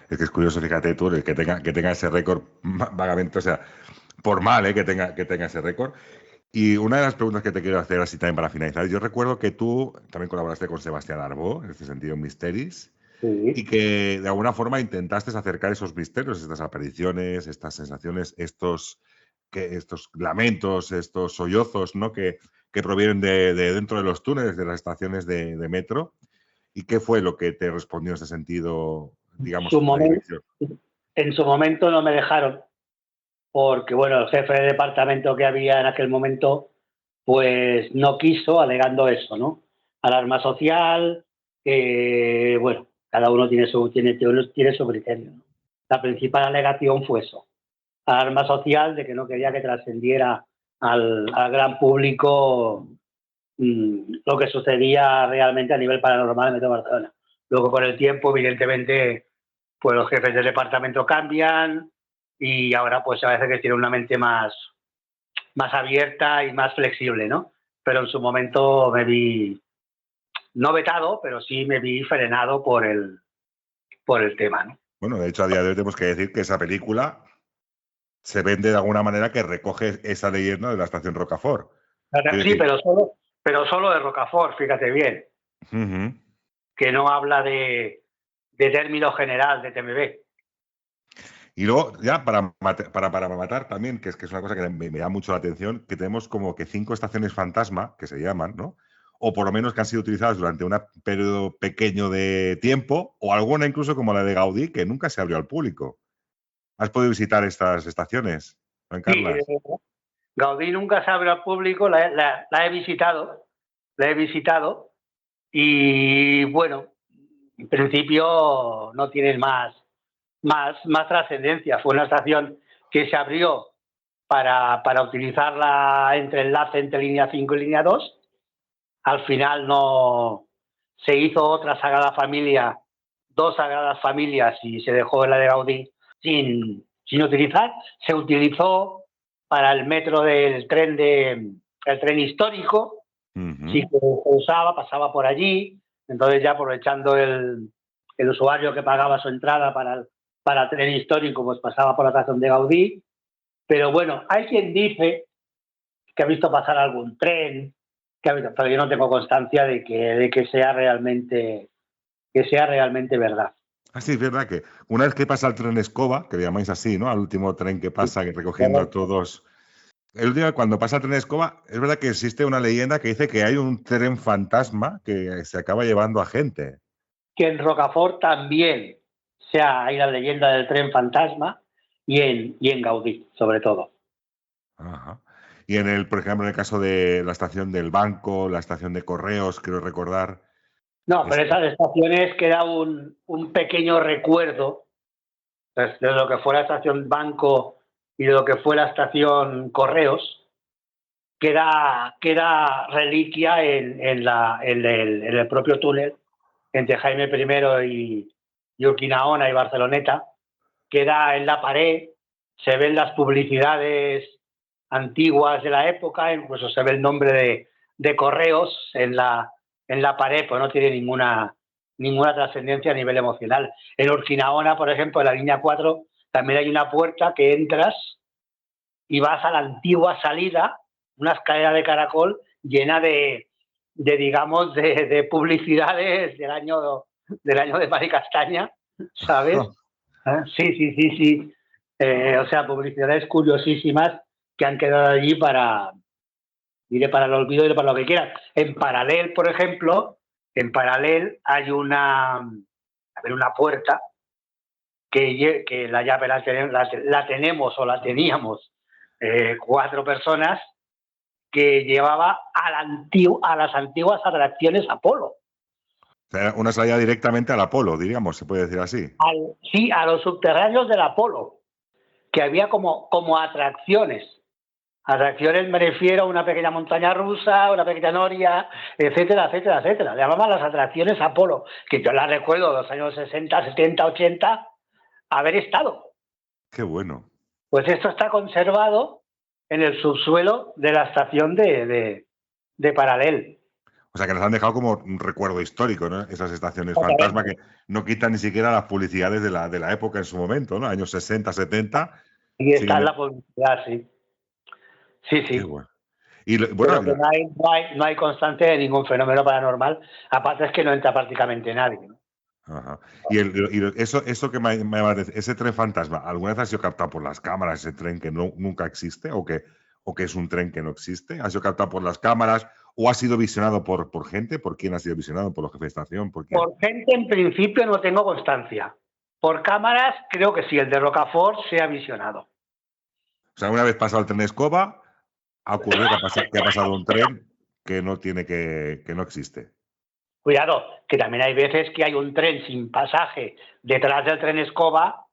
Es que es curioso, fíjate tú, que tenga ese récord vagamente, o sea, por mal, que tenga ese récord. Y una de las preguntas que te quiero hacer así también para finalizar, yo recuerdo que tú también colaboraste con Sebastián Arbó, en este sentido, en Misteris, sí. Y que de alguna forma intentaste acercar esos misterios, estas apariciones, estas sensaciones, estos lamentos, estos sollozos, ¿no? que provienen de dentro de los túneles de las estaciones de metro. ¿Y qué fue lo que te respondió en ese sentido, digamos, en su momento no me dejaron, porque bueno, el jefe de departamento que había en aquel momento pues no quiso, alegando eso, ¿no? Alarma social, bueno, cada uno tiene su criterio, ¿no? La principal alegación fue eso, alarma social, de que no quería que trascendiera al gran público lo que sucedía realmente a nivel paranormal en Metro Barcelona. Luego, con el tiempo, evidentemente, pues los jefes del departamento cambian y ahora pues a veces que tiene una mente más abierta y más flexible, ¿no? Pero en su momento me vi, no vetado, pero sí me vi frenado por el tema, ¿no? Bueno, de hecho, a día de hoy tenemos que decir que esa película se vende de alguna manera que recoge esa leyenda de la estación Rocafort. Sí, pero solo de Rocafort, fíjate bien. Que no habla de término general de TMB. Y luego, ya para matar también, que es una cosa que me da mucho la atención, que tenemos como que 5 estaciones fantasma, que se llaman, ¿no? O por lo menos que han sido utilizadas durante un periodo pequeño de tiempo, o alguna incluso como la de Gaudí, que nunca se abrió al público. ¿Has podido visitar estas estaciones, Juan Carlos? Sí, Gaudí nunca se abrió al público, la he visitado, y bueno, en principio no tienen más trascendencia. Fue una estación que se abrió para utilizarla entre enlace entre línea 5 y línea 2. Al final no se hizo otra Sagrada Familia, 2 Sagradas Familias, y se dejó la de Gaudí sin utilizar. Se utilizó para el metro del tren el tren histórico. Sí que se usaba, pasaba por allí. Entonces ya aprovechando el usuario que pagaba su entrada para para tren histórico, pues pasaba por la estación de Gaudí. Pero bueno, hay quien dice que ha visto pasar algún tren, pero yo no tengo constancia de que sea realmente verdad. Ah, sí, es verdad que una vez que pasa el tren escoba, que le llamáis así, ¿no? Al último tren que pasa, recogiendo a todos. El último, cuando pasa el tren escoba, es verdad que existe una leyenda que dice que hay un tren fantasma que se acaba llevando a gente. Que en Rocafort también hay la leyenda del tren fantasma y en Gaudí, sobre todo. Ajá. Y por ejemplo, en el caso de la estación del banco, la estación de correos, creo recordar. No, pero esas estaciones queda un pequeño recuerdo de lo que fue la estación banco y de lo que fue la estación correos. Queda reliquia en el propio túnel entre Jaime I y Urquinaona y Barceloneta. Queda en la pared, se ven las publicidades antiguas de la época, incluso se ve el nombre de correos en la pared, pues no tiene ninguna trascendencia a nivel emocional. En Urquinaona, por ejemplo, en la línea 4, también hay una puerta que entras y vas a la antigua salida, una escalera de caracol llena de publicidades del año de Mari Castaña, ¿sabes? Sí. O sea, publicidades curiosísimas que han quedado allí para el olvido y para lo que quieran. En Paralel, por ejemplo, hay una puerta que la llave la tenemos o la teníamos 4 personas, que llevaba a las antiguas atracciones Apolo. O sea, una salida directamente al Apolo, diríamos, se puede decir así. Sí, a los subterráneos del Apolo, que había como atracciones. Atracciones me refiero a una pequeña montaña rusa, una pequeña noria, etcétera. Le llamaban las atracciones Apolo, que yo las recuerdo de los años 60, 70, 80, haber estado. Qué bueno. Pues esto está conservado en el subsuelo de la estación de Paralel. O sea, que nos han dejado como un recuerdo histórico, ¿no? Esas estaciones fantasma que no quitan ni siquiera las publicidades de la época en su momento, ¿no? Años 60, 70. Y está en la publicidad, sí. Sí. Qué bueno. Y bueno, pero no hay constancia de ningún fenómeno paranormal, aparte es que no entra prácticamente nadie, ¿no? Ajá. Y eso que ese tren fantasma, ¿alguna vez ha sido captado por las cámaras, ese tren que nunca existe o que es un tren que no existe? ¿Ha sido captado por las cámaras o ha sido visionado por gente? ¿Por quién ha sido visionado? ¿Por los jefes de estación? ¿Por gente en principio no tengo constancia. Por cámaras creo que sí, el de Rocafort se ha visionado. O sea, una vez pasado el tren de escoba, ha ocurrido que ha pasado un tren que no existe. Cuidado, que también hay veces que hay un tren sin pasaje detrás del tren escoba,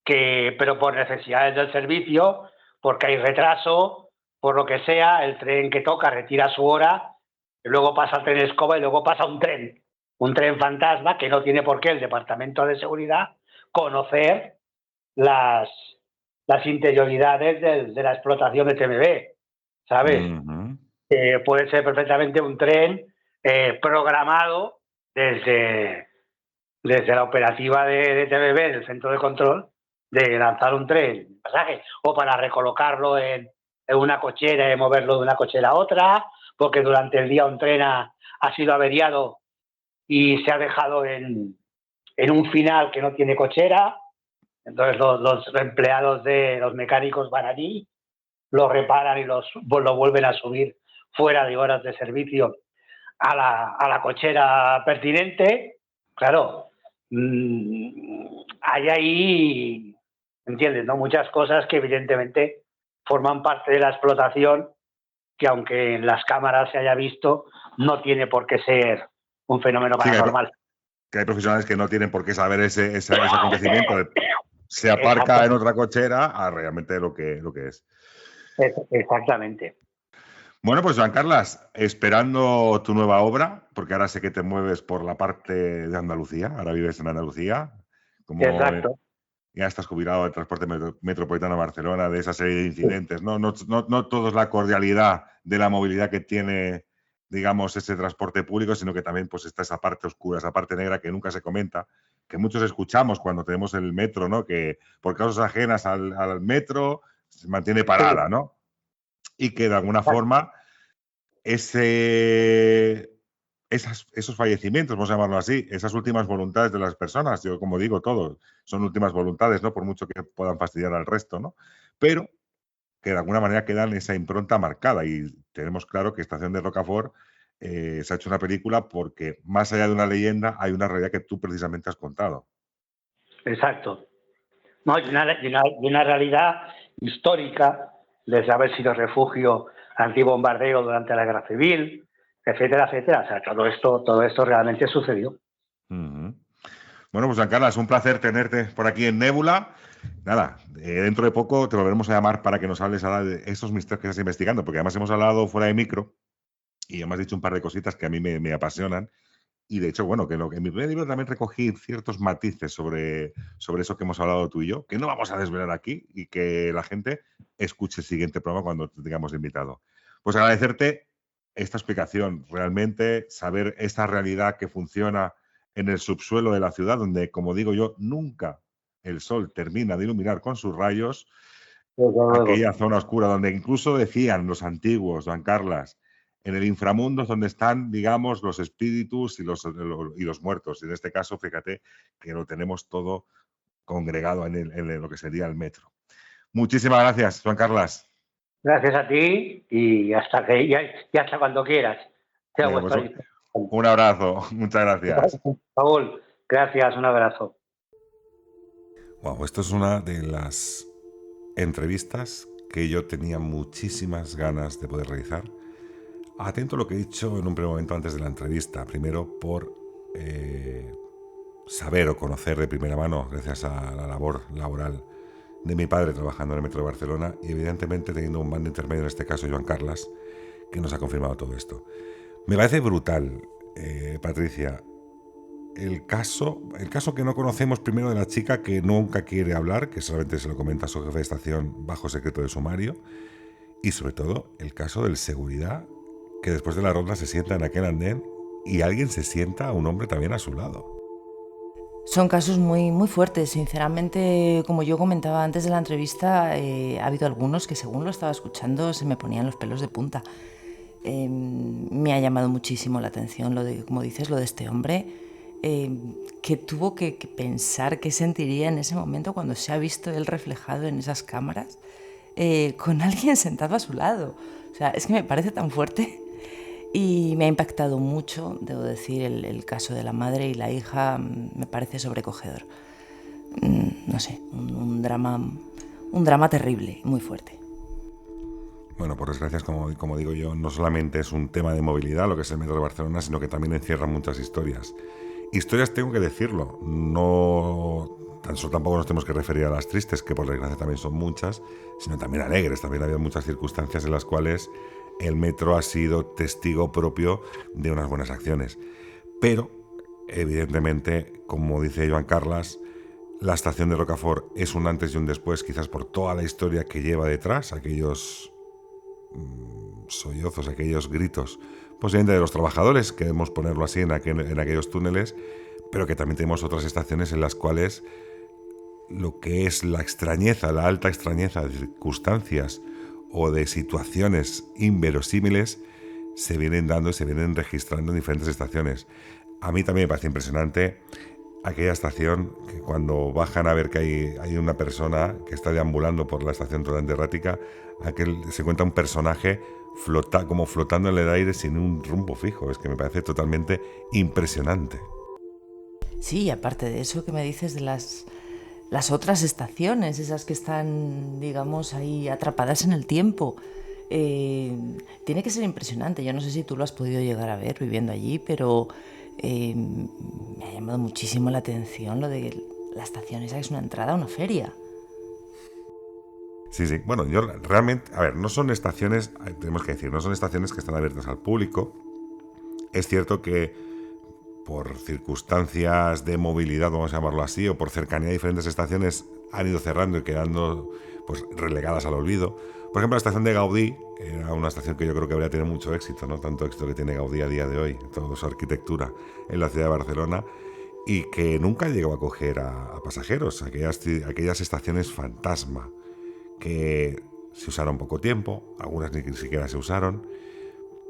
pero por necesidades del servicio, porque hay retraso, por lo que sea, el tren que toca retira su hora, y luego pasa el tren escoba y luego pasa un tren fantasma que no tiene por qué el Departamento de Seguridad conocer las interioridades de la explotación de TMB, ¿sabes? Puede ser perfectamente un tren programado desde la operativa de TMB, del centro de control, de lanzar un tren pasaje, o para recolocarlo en una cochera y moverlo de una cochera a otra, porque durante el día un tren ha sido averiado y se ha dejado en un final que no tiene cochera. Entonces los empleados de los mecánicos van allí, lo reparan y lo vuelven a subir fuera de horas de servicio a la cochera pertinente. Claro, hay ahí, ¿entiendes?, ¿no? Muchas cosas que evidentemente forman parte de la explotación, que aunque en las cámaras se haya visto, no tiene por qué ser un fenómeno paranormal. Que hay profesionales que no tienen por qué saber ese acontecimiento. Se aparca en otra cochera a realmente lo que es. Exactamente. Bueno, pues Joan Carles, esperando tu nueva obra, porque ahora sé que te mueves por la parte de Andalucía, ahora vives en Andalucía. Exacto. Ya estás jubilado del transporte metropolitano a Barcelona, de esa serie de incidentes, ¿no? No todo es la cordialidad de la movilidad que tiene, digamos, ese transporte público, sino que también pues está esa parte oscura, esa parte negra que nunca se comenta, que muchos escuchamos cuando tenemos el metro, ¿no? Que por causas ajenas al metro se mantiene parada, ¿no? Y que de alguna forma esos fallecimientos, vamos a llamarlo así, esas últimas voluntades de las personas, yo como digo, todos son últimas voluntades, ¿no? Por mucho que puedan fastidiar al resto, ¿no? Pero que de alguna manera quedan esa impronta marcada y tenemos claro que Estación de Rocafort se ha hecho una película porque más allá de una leyenda hay una realidad que tú precisamente has contado. Exacto. No, y una realidad histórica, desde haber sido refugio antibombardeo durante la Guerra Civil, etcétera, etcétera. O sea, todo esto realmente sucedió. Uh-huh. Bueno, pues Joan Carles, un placer tenerte por aquí en Nébula. Nada, dentro de poco te volveremos a llamar para que nos hables ahora de esos misterios que estás investigando, porque además hemos hablado fuera de micro y hemos dicho un par de cositas que a mí me apasionan. Y de hecho, bueno, que en mi primer libro también recogí ciertos matices sobre eso que hemos hablado tú y yo, que no vamos a desvelar aquí y que la gente escuche el siguiente programa cuando te tengamos invitado. Pues agradecerte esta explicación, realmente saber esta realidad que funciona en el subsuelo de la ciudad, donde, como digo yo, nunca el sol termina de iluminar con sus rayos, aquella zona oscura donde incluso decían los antiguos, Joan Carles, en el inframundo es donde están, digamos, los espíritus y los muertos. Y en este caso, fíjate que lo tenemos todo congregado en lo que sería el metro. Muchísimas gracias, Joan Carles. Gracias a ti y hasta cuando quieras. Bueno, pues un abrazo. Muchas gracias. Raúl, gracias, un abrazo. Wow, esto es una de las entrevistas que yo tenía muchísimas ganas de poder realizar. Atento a lo que he dicho en un primer momento antes de la entrevista. Primero, por saber o conocer de primera mano, gracias a la labor laboral de mi padre trabajando en el Metro de Barcelona y evidentemente teniendo un bando intermedio, en este caso Joan Carles, que nos ha confirmado todo esto. Me parece brutal, Patricia, el caso que no conocemos primero de la chica que nunca quiere hablar, que solamente se lo comenta a su jefe de estación bajo secreto de sumario, y sobre todo el caso del seguridad que después de la ronda se sienta en aquel andén y alguien se sienta a un hombre también a su lado. Son casos muy, muy fuertes. Sinceramente, como yo comentaba antes de la entrevista, ha habido algunos que según lo estaba escuchando se me ponían los pelos de punta. Me ha llamado muchísimo la atención lo de, como dices, lo de este hombre, que tuvo que pensar qué sentiría en ese momento cuando se ha visto él reflejado en esas cámaras con alguien sentado a su lado. O sea, es que me parece tan fuerte. Y me ha impactado mucho, debo decir, el caso de la madre y la hija me parece sobrecogedor. No sé, un drama terrible, muy fuerte. Bueno, por desgracia, como digo yo, no solamente es un tema de movilidad lo que es el Metro de Barcelona, sino que también encierra muchas historias. Historias, tengo que decirlo, no tan solo tampoco nos tenemos que referir a las tristes, que por desgracia también son muchas, sino también alegres. También ha habido muchas circunstancias en las cuales el metro ha sido testigo propio de unas buenas acciones. Pero, evidentemente, como dice Joan Carles, la estación de Rocafort es un antes y un después, quizás por toda la historia que lleva detrás, aquellos sollozos, aquellos gritos, posiblemente de los trabajadores, queremos ponerlo así, en aquellos túneles, pero que también tenemos otras estaciones en las cuales lo que es la extrañeza, la alta extrañeza de circunstancias o de situaciones inverosímiles se vienen dando y se vienen registrando en diferentes estaciones. A mí también me parece impresionante aquella estación que cuando bajan a ver que hay una persona que está deambulando por la estación totalmente errática, se encuentra un personaje como flotando en el aire sin un rumbo fijo. Es que me parece totalmente impresionante. Sí, aparte de eso que me dices de las otras estaciones, esas que están, digamos, ahí atrapadas en el tiempo. Tiene que ser impresionante. Yo no sé si tú lo has podido llegar a ver viviendo allí, pero me ha llamado muchísimo la atención lo de la estación esa, que es una entrada a una feria. Sí. Bueno, yo realmente, a ver, no son estaciones, tenemos que decir, no son estaciones que están abiertas al público. Es cierto que por circunstancias de movilidad, vamos a llamarlo así, o por cercanía a diferentes estaciones, han ido cerrando y quedando pues relegadas al olvido. Por ejemplo, la estación de Gaudí era una estación que yo creo que habría tenido mucho éxito, no tanto éxito que tiene Gaudí a día de hoy, toda su arquitectura en la ciudad de Barcelona, y que nunca llegó a coger a pasajeros, aquellas estaciones fantasma que se usaron poco tiempo, algunas ni siquiera se usaron,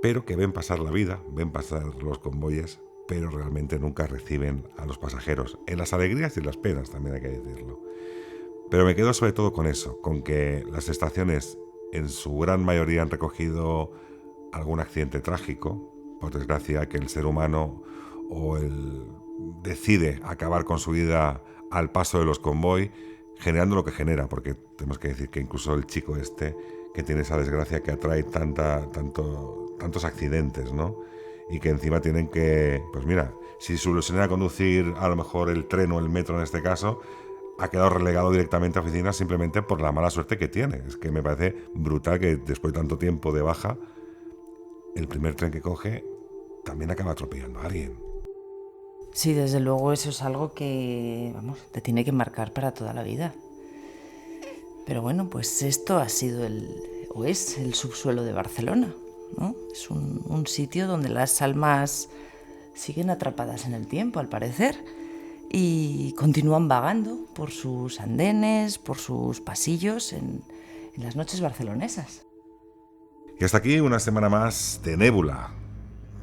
pero que ven pasar la vida, ven pasar los convoyes, pero realmente nunca reciben a los pasajeros, en las alegrías y en las penas, también hay que decirlo. Pero me quedo sobre todo con eso, con que las estaciones en su gran mayoría han recogido algún accidente trágico, por desgracia que el ser humano decide acabar con su vida al paso de los convoy, generando lo que genera, porque tenemos que decir que incluso el chico que tiene esa desgracia que atrae tantos accidentes, ¿no? Y que encima tienen que, pues mira, si se ilusiona a conducir a lo mejor el tren o el metro en este caso, ha quedado relegado directamente a oficinas simplemente por la mala suerte que tiene. Es que me parece brutal que después de tanto tiempo de baja, el primer tren que coge también acaba atropellando a alguien. Sí, desde luego eso es algo que, te tiene que marcar para toda la vida. Pero bueno, pues esto ha sido es el subsuelo de Barcelona, ¿no? Es un sitio donde las almas siguen atrapadas en el tiempo, al parecer, y continúan vagando por sus andenes, por sus pasillos en las noches barcelonesas. Y hasta aquí una semana más de Nébula.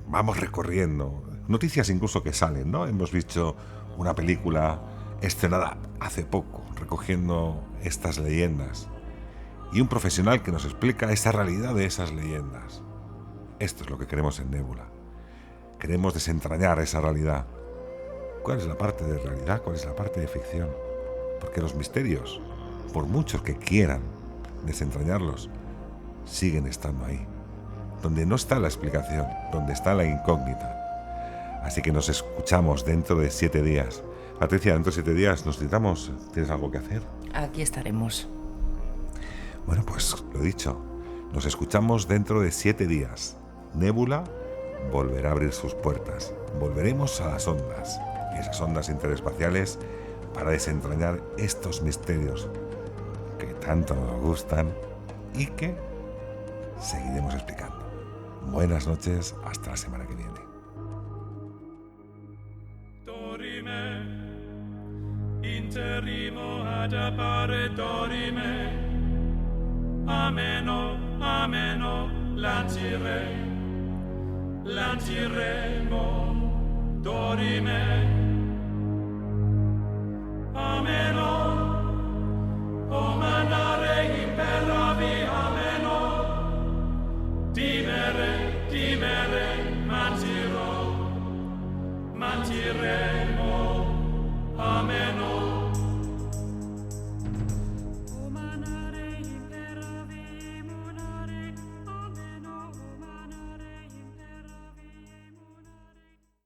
Vamos recorriendo noticias incluso que salen, ¿no? Hemos visto una película estrenada hace poco, recogiendo estas leyendas, y un profesional que nos explica esa realidad de esas leyendas. Esto es lo que queremos en Nébula. Queremos desentrañar esa realidad. ¿Cuál es la parte de realidad? ¿Cuál es la parte de ficción? Porque los misterios, por muchos que quieran desentrañarlos, siguen estando ahí, donde no está la explicación, donde está la incógnita. Así que nos escuchamos dentro de 7 días. Patricia, dentro de 7 días nos citamos. ¿Tienes algo que hacer? Aquí estaremos. Bueno, pues lo dicho, nos escuchamos dentro de 7 días. Nébula volverá a abrir sus puertas. Volveremos a las ondas, esas ondas interespaciales, para desentrañar estos misterios que tanto nos gustan y que seguiremos explicando. Buenas noches, hasta la semana que viene. Dorime, interrimo ad appare dorime, ameno, ameno, lanciremo, dorime, ameno, o manare imperavi, ameno, timere, mantiremo, amen.